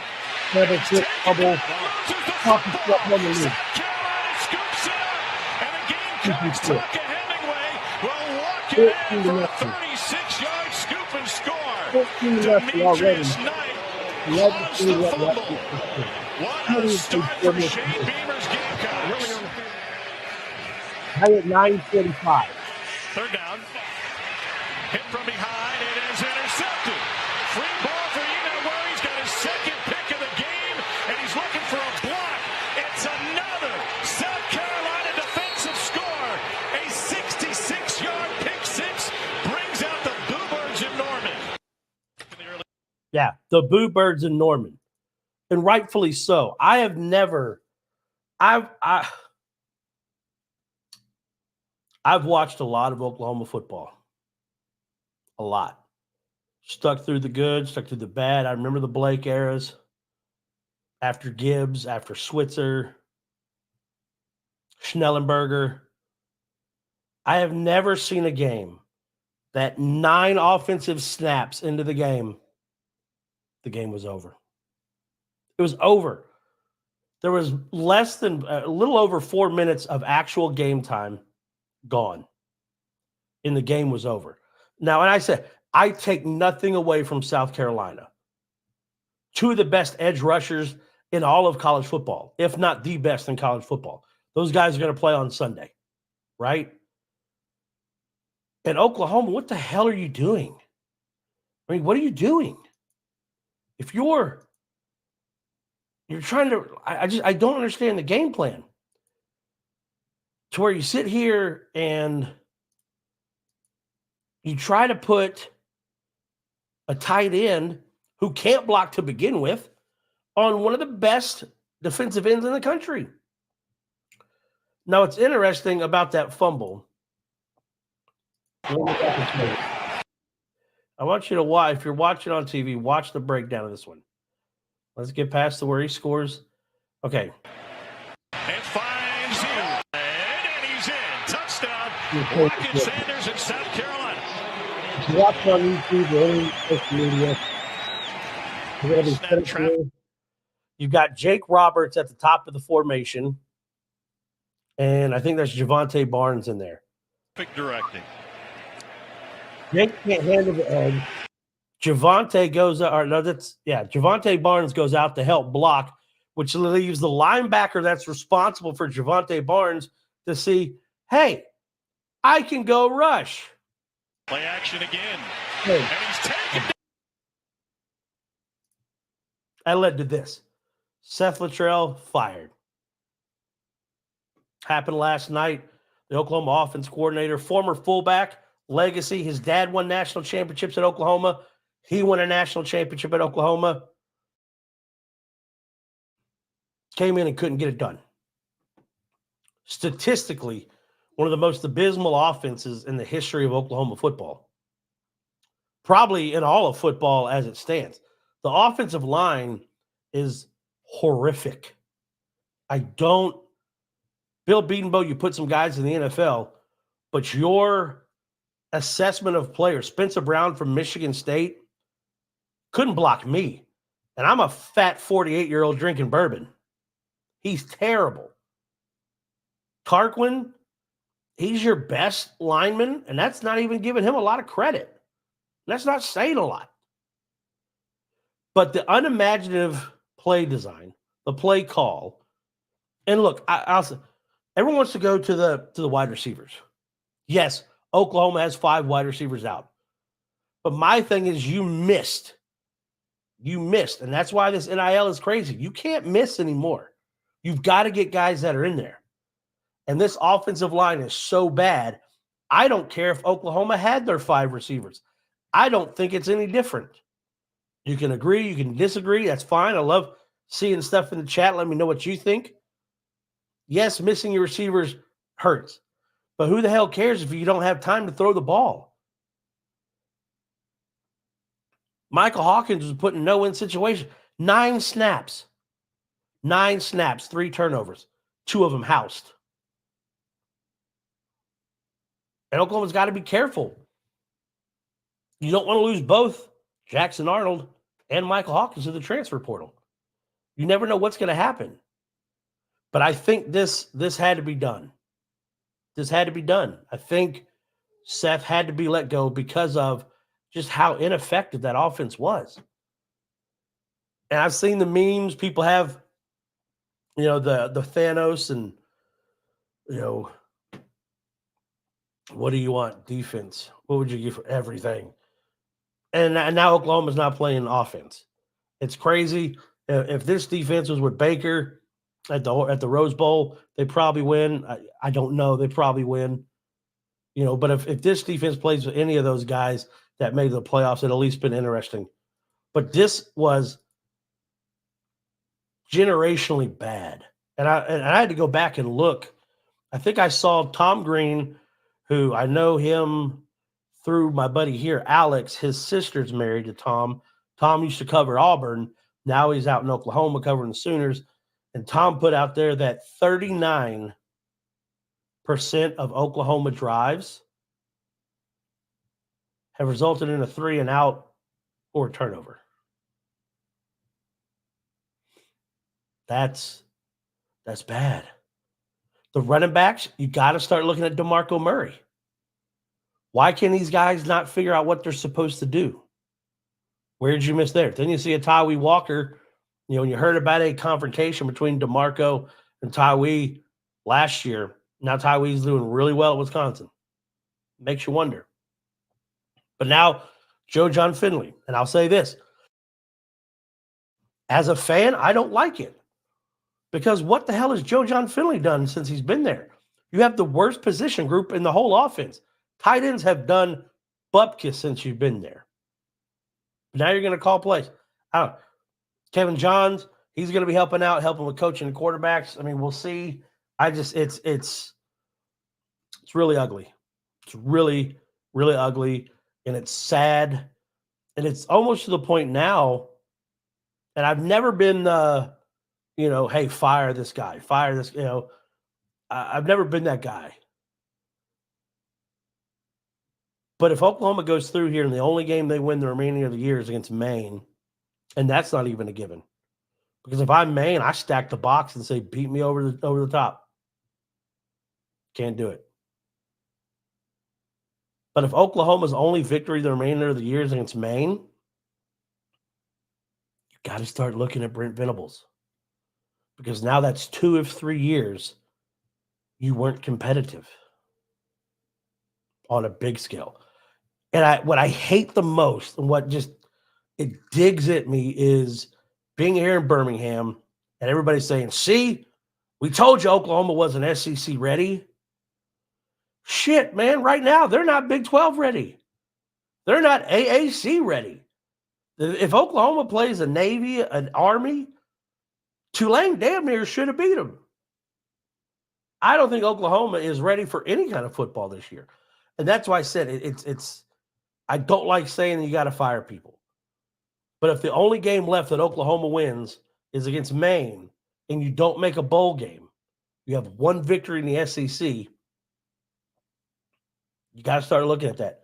Never flip, double. Hawkins got one to lose. South Carolina scoops it up. And the Gamecocks, Tucker Hemingway will walk it in for a 36-yard scoop and score. 14 left already. Demetrius Knight caused the fumble. What a start for Shane Beamer's game. Right at 9:45. Third down. Hit from behind. It is intercepted. Free ball for Eno Ware. He's got his second pick of the game, and he's looking for a block. It's another South Carolina defensive score. A 66-yard pick six brings out the Bluebirds in Norman. Yeah, the Boo Birds in Norman. And rightfully so. I've watched a lot of Oklahoma football. A lot. Stuck through the good, stuck through the bad. I remember the Blake eras. After Gibbs, after Switzer, Schnellenberger. I have never seen a game that 9 offensive snaps into the game was over. It was over. There was less than a little over 4 minutes of actual game time gone. And the game was over. Now, and I said, I take nothing away from South Carolina. 2 of the best edge rushers in all of college football, if not the best in college football. Those guys are going to play on Sunday, right? And Oklahoma, what the hell are you doing? I mean, what are you doing? If you're trying to, I don't understand the game plan. To where you sit here and you try to put a tight end who can't block to begin with on one of the best defensive ends in the country. Now, it's interesting about that fumble. I want you to watch, if you're watching on TV, watch the breakdown of this one. Let's get past to where he scores. Okay. It finds him, and he's in. Touchdown. Rocket Sanders in South Carolina. If you watch on YouTube or any social media, you're going to be you've got Jake Roberts at the top of the formation, and I think that's Javonte Barnes in there. Big directing. Jake can't handle the edge. Javonte goes, Javonte Barnes goes out to help block, which leaves the linebacker that's responsible for Javonte Barnes to see, hey, I can go rush. Play action again. Hey. And he's taken. That led to this. Seth Luttrell fired. Happened last night. The Oklahoma offense coordinator, former fullback, legacy. His dad won national championships at Oklahoma. He won a national championship at Oklahoma. Came in and couldn't get it done. Statistically, one of the most abysmal offenses in the history of Oklahoma football. Probably in all of football as it stands. The offensive line is horrific. Bill Bedenbaugh, you put some guys in the NFL, but your assessment of players, Spencer Brown from Michigan State, couldn't block me. And I'm a fat 48-year-old drinking bourbon. He's terrible. Tarquin, he's your best lineman, and that's not even giving him a lot of credit. That's not saying a lot. But the unimaginative play design, the play call, and look, I'll say, everyone wants to go to the wide receivers. Yes, Oklahoma has 5 wide receivers out. But my thing is you missed. You missed. And that's why this NIL is crazy. You can't miss anymore. You've got to get guys that are in there. And this offensive line is so bad. I don't care if Oklahoma had their 5 receivers. I don't think it's any different. You can agree, you can disagree. That's fine. I love seeing stuff in the chat. Let me know what you think. Yes, missing your receivers hurts. But who the hell cares if you don't have time to throw the ball? Michael Hawkins was put in no-win situation. 9 snaps. 9 snaps, 3 turnovers. 2 of them housed. And Oklahoma's got to be careful. You don't want to lose both Jackson Arnold and Michael Hawkins to the transfer portal. You never know what's going to happen. But I think this had to be done. This had to be done. I think Seth had to be let go because of just how ineffective that offense was. And I've seen the memes. People have the Thanos and, what do you want? Defense. What would you give for everything? And now Oklahoma's not playing offense. It's crazy. If this defense was with Baker at the Rose Bowl, they probably win. I don't know. They probably win. But if this defense plays with any of those guys that made the playoffs, it'd at least been interesting. But this was generationally bad. And I had to go back and look. I think I saw Tom Green, who I know him through my buddy here, Alex. His sister's married to Tom. Tom used to cover Auburn. Now he's out in Oklahoma covering the Sooners. And Tom put out there that 39% of Oklahoma drives have resulted in a 3-and-out or a turnover. That's bad. The running backs, you got to start looking at DeMarco Murray. Why can these guys not figure out what they're supposed to do? Where did you miss there? Then you see a Tyree Walker. When you heard about a confrontation between DeMarco and Tyree last year, now Tyree's doing really well at Wisconsin. Makes you wonder. But now, Joe John Finley, and I'll say this. As a fan, I don't like it. Because what the hell has Joe John Finley done since he's been there? You have the worst position group in the whole offense. Tight ends have done bupkis since you've been there. Now you're going to call plays. Kevin Johns, he's going to be helping with coaching the quarterbacks. I mean, we'll see. It's really ugly. It's really, really ugly, and it's sad. And it's almost to the point now, and I've never been hey, fire this guy, fire this, I've never been that guy. But if Oklahoma goes through here and the only game they win the remaining of the year is against Maine, and that's not even a given. Because if I'm Maine, I stack the box and say, beat me over the top. Can't do it. But if Oklahoma's only victory the remainder of the year is against Maine, you got to start looking at Brent Venables. Because now that's 2 of 3 years you weren't competitive on a big scale. And what I hate the most and what just it digs at me is being here in Birmingham and everybody saying, see, we told you Oklahoma wasn't SEC ready. Shit, man, right now they're not Big 12 ready. They're not AAC ready. If Oklahoma plays a Navy, an Army, Tulane damn near should have beat them. I don't think Oklahoma is ready for any kind of football this year. And that's why I said it's I don't like saying you got to fire people. But if the only game left that Oklahoma wins is against Maine and you don't make a bowl game, you have one victory in the SEC, you got to start looking at that.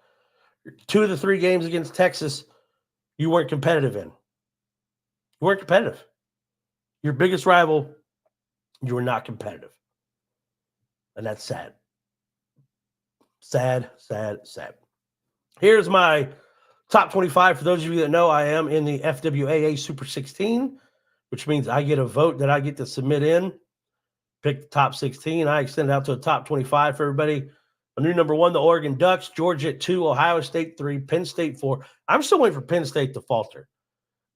2 of the 3 games against Texas, you weren't competitive in. You weren't competitive. Your biggest rival, you were not competitive. And that's sad. Sad, sad, sad. Here's my top 25. For those of you that know, I am in the FWAA Super 16, which means I get a vote that I get to submit in. Pick the top 16. I extend it out to a top 25 for everybody. A new number 1, the Oregon Ducks. Georgia at 2, Ohio State 3, Penn State 4. I'm still waiting for Penn State to falter.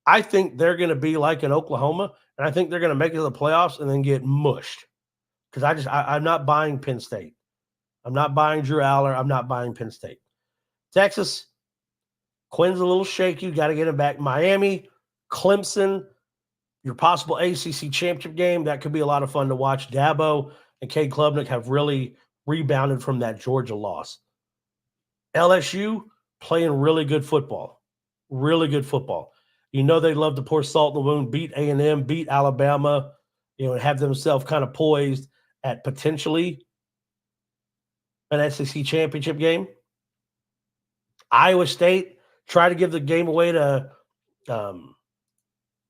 I think they're going to be like in Oklahoma, and I think they're going to make it to the playoffs and then get mushed. Because I'm not buying Penn State. I'm not buying Drew Aller. I'm not buying Penn State. Texas, Quinn's a little shaky. You got to get him back. Miami, Clemson, your possible ACC championship game. That could be a lot of fun to watch. Dabo and Cade Klubnik have really rebounded from that Georgia loss. LSU playing really good football. Really good football. You know they love to pour salt in the wound, beat A&M, beat Alabama, and have themselves kind of poised at potentially an SEC championship game. Iowa State tried to give the game away to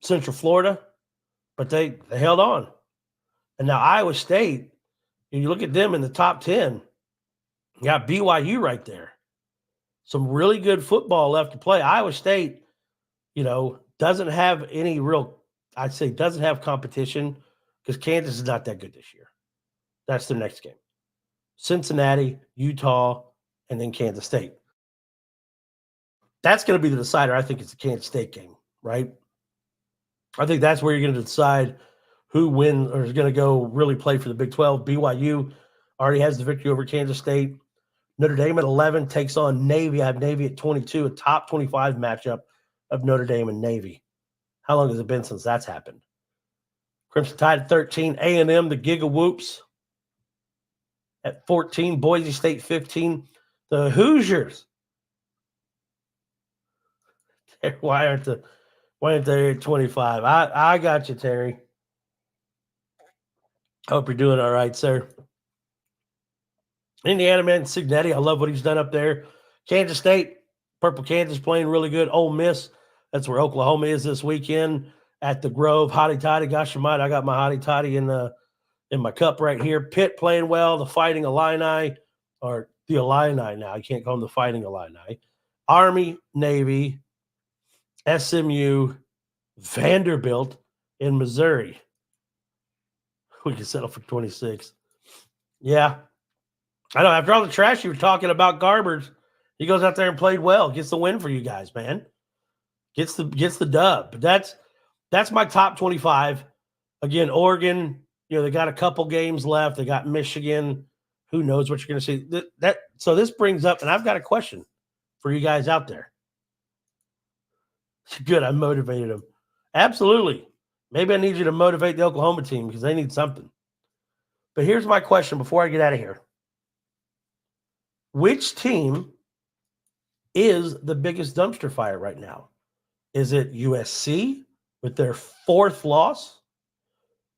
Central Florida, but they held on. And now Iowa State, and you look at them in the top 10, you got BYU right there. Some really good football left to play. Iowa State, doesn't have any real, I'd say doesn't have competition because Kansas is not that good this year. That's their next game. Cincinnati, Utah, and then Kansas State. That's going to be the decider. I think it's the Kansas State game, right? I think that's where you're going to decide who wins or is going to go really play for the Big 12. BYU already has the victory over Kansas State. Notre Dame at 11 takes on Navy. I have Navy at 22, a top 25 matchup of Notre Dame and Navy. How long has it been since that's happened? Crimson Tide at 13, A&M, the Giga Whoops at 14, Boise State 15, the Hoosiers. Why aren't they at 25? I got you, Terry. Hope you're doing all right, sir. Indiana man, Signetti, I love what he's done up there. Kansas State, Purple Kansas playing really good. Ole Miss, that's where Oklahoma is this weekend at the Grove. Hotty Toddy, gosh almighty, I got my Hotty Toddy in my cup right here. Pitt playing well, the Fighting Illini, or the Illini now. I can't call them the Fighting Illini. Army, Navy, SMU, Vanderbilt in Missouri. We can settle for 26. Yeah. I know. After all the trash you were talking about Garbers, he goes out there and played well. Gets the win for you guys, man. Gets the dub. But that's my top 25. Again, Oregon, they got a couple games left. They got Michigan. Who knows what you're going to see. So this brings up, and I've got a question for you guys out there. Good, I motivated them. Absolutely. Maybe I need you to motivate the Oklahoma team because they need something. But here's my question before I get out of here. Which team is the biggest dumpster fire right now? Is it USC with their 4th loss?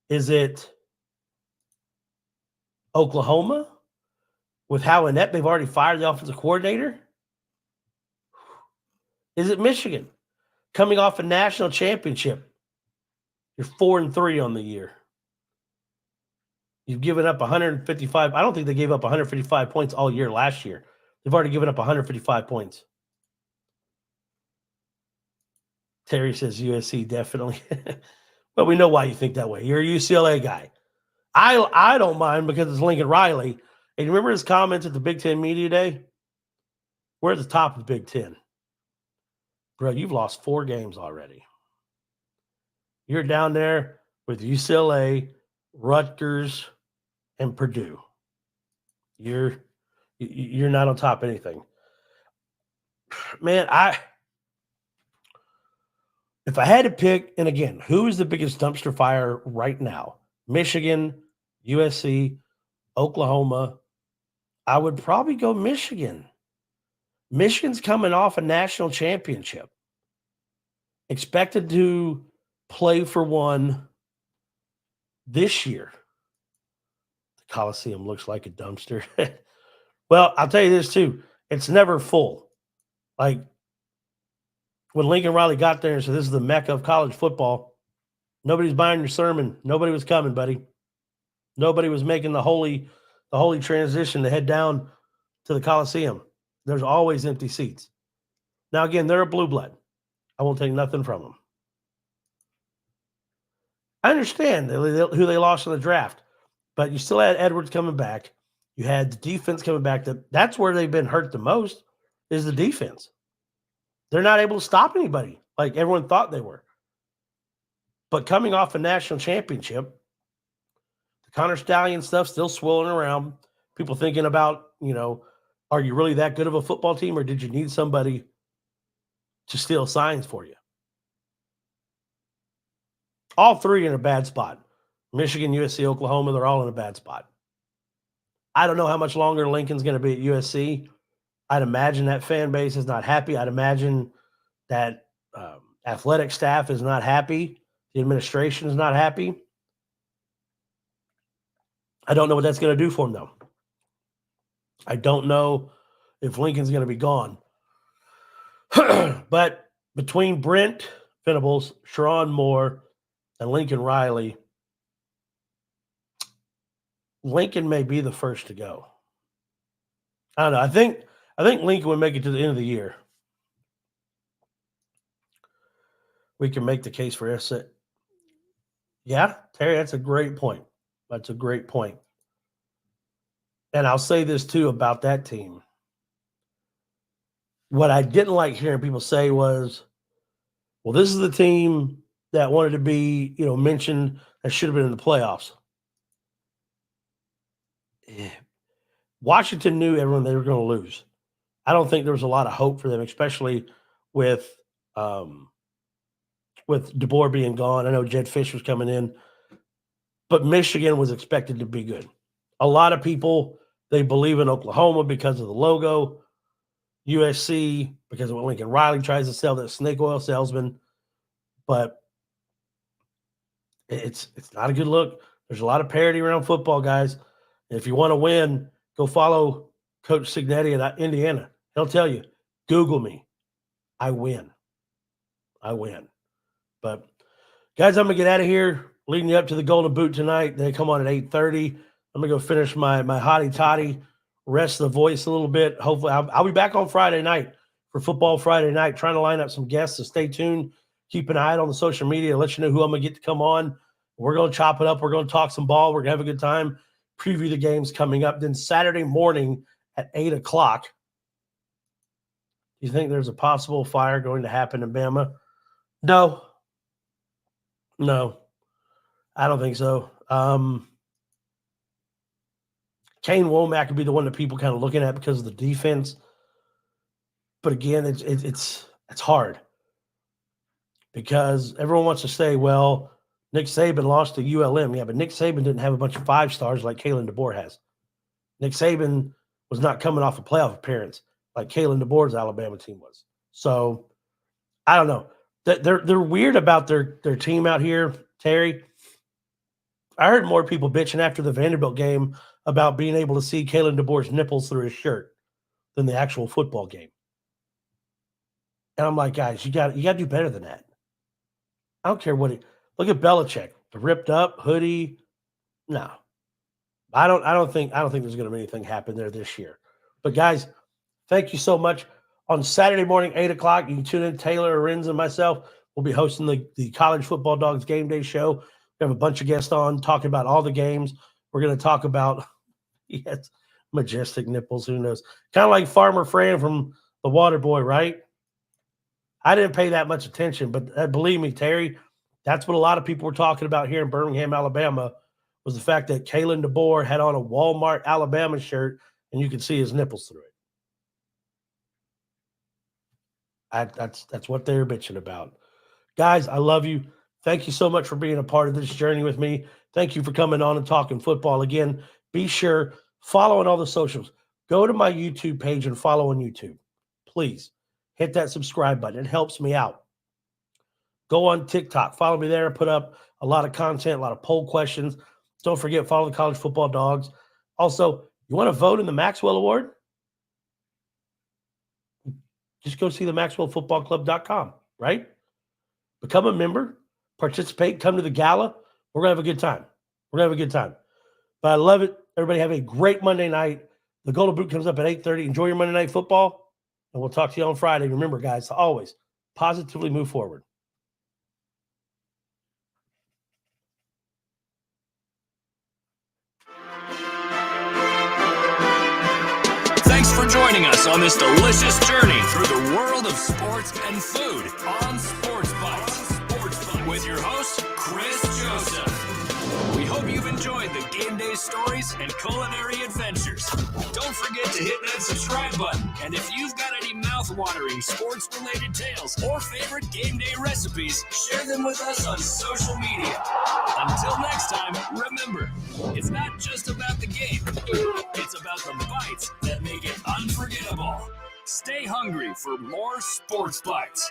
Is it Oklahoma with how inept they've already fired the offensive coordinator? Is it Michigan coming off a national championship? You're 4-3 on the year. You've given up 155. I don't think they gave up 155 points all year last year. They've already given up 155 points. Terry says USC definitely. But we know why you think that way. You're a UCLA guy. I don't mind because it's Lincoln Riley. And you remember his comments at the Big Ten Media Day? We're at the top of the Big Ten. Bro, you've lost 4 games already. You're down there with UCLA, Rutgers, and Purdue. You're not on top of anything. Man, if I had to pick, and again, who is the biggest dumpster fire right now? Michigan, USC, Oklahoma. I would probably go Michigan. Michigan's coming off a national championship. Expected to play for one this year. The Coliseum looks like a dumpster. Well, I'll tell you this too. It's never full. Like when Lincoln Riley got there and said, this is the mecca of college football, nobody's buying your sermon. Nobody was coming, buddy. Nobody was making the holy transition to head down to the Coliseum. There's always empty seats. Now, again, they're a blue blood. I won't take nothing from them. I understand who they lost in the draft, but you still had Edwards coming back. You had the defense coming back. That's where they've been hurt the most is the defense. They're not able to stop anybody like everyone thought they were. But coming off a national championship, the Connor Stallion stuff still swirling around. People thinking about, are you really that good of a football team or did you need somebody to steal signs for you? All 3 in a bad spot. Michigan, USC, Oklahoma, they're all in a bad spot. I don't know how much longer Lincoln's going to be at USC. I'd imagine that fan base is not happy. I'd imagine that athletic staff is not happy. The administration is not happy. I don't know what that's going to do for them, though. I don't know if Lincoln's going to be gone. But between Brent Venables, Sharon Moore, and Lincoln Riley, Lincoln may be the first to go. I don't know. I think Lincoln would make it to the end of the year. We can make the case for Yeah, Terry, that's a great point. That's a great point. And I'll say this too about that team. What I didn't like hearing people say was, well, this is the team that wanted to be, mentioned that should have been in the playoffs. Washington knew everyone they were going to lose. I don't think there was a lot of hope for them, especially with DeBoer being gone. I know Jed Fish was coming in, but Michigan was expected to be good. A lot of people, they believe in Oklahoma because of the logo, USC because of what Lincoln Riley tries to sell, that snake oil salesman, but it's not a good look. There's a lot of parity around football, guys. And if you want to win, go follow Coach Cignetti at Indiana. He'll tell you, Google me. I win. But, guys, I'm going to get out of here, leading you up to the Golden Boot tonight. They come on at 8:30. I'm going to go finish my hottie toddy, rest the voice a little bit. Hopefully, I'll be back on Friday night for Football Friday night, trying to line up some guests, so stay tuned. Keep an eye out on the social media. Let you know who I'm going to get to come on. We're going to chop it up. We're going to talk some ball. We're going to have a good time, preview the games coming up. Then Saturday morning at 8 o'clock, do you think there's a possible fire going to happen in Bama? No, I don't think so. Kane Womack would be the one that people kind of looking at because of the defense. But again, it's hard because everyone wants to say, well, Nick Saban lost to ULM. Yeah, but Nick Saban didn't have a bunch of 5-stars like Kalen DeBoer has. Nick Saban was not coming off a playoff appearance like Kalen DeBoer's Alabama team was. So I don't know. They're weird about their team out here, Terry. I heard more people bitching after the Vanderbilt game about being able to see Kalen DeBoer's nipples through his shirt than the actual football game. And I'm like, guys, you got to do better than that. I don't care what look at Belichick, the ripped up hoodie. No, I don't think there's going to be anything happen there this year. But guys, thank you so much. On Saturday morning, 8 o'clock, you can tune in. Taylor, Arinz, and myself will be hosting the College Football Dogs Game Day Show. We have a bunch of guests on talking about all the games. We're going to talk about majestic nipples. Who knows? Kind of like Farmer Fran from The Water Boy, right? I didn't pay that much attention, but believe me, Terry, that's what a lot of people were talking about here in Birmingham, Alabama, was the fact that Kalen DeBoer had on a Walmart Alabama shirt, and you could see his nipples through it. That's what they're bitching about. Guys, I love you. Thank you so much for being a part of this journey with me. Thank you for coming on and talking football. Again, be sure, follow on all the socials. Go to my YouTube page and follow on YouTube. Please hit that subscribe button. It helps me out. Go on TikTok. Follow me there. I put up a lot of content, a lot of poll questions. Don't forget, follow the College Football Dogs. Also, you want to vote in the Maxwell Award? Just go see the MaxwellFootballClub.com, right? Become a member, participate, come to the gala. We're going to have a good time. But I love it. Everybody have a great Monday night. The Golden Boot comes up at 8:30. Enjoy your Monday Night Football, and we'll talk to you on Friday. Remember, guys, to always positively move forward. Thanks for joining us on this delicious journey through the world of sports and food on Sports Bytes. With your host, Chris Joseph. We hope you've enjoyed the game day stories and culinary adventures. Don't forget to hit that subscribe button. And if you've got any mouth-watering sports-related tales or favorite game day recipes, share them with us on social media. Until next time, remember, it's not just about the game. It's about the bites that make it unforgettable. Stay hungry for more Sports Bytes.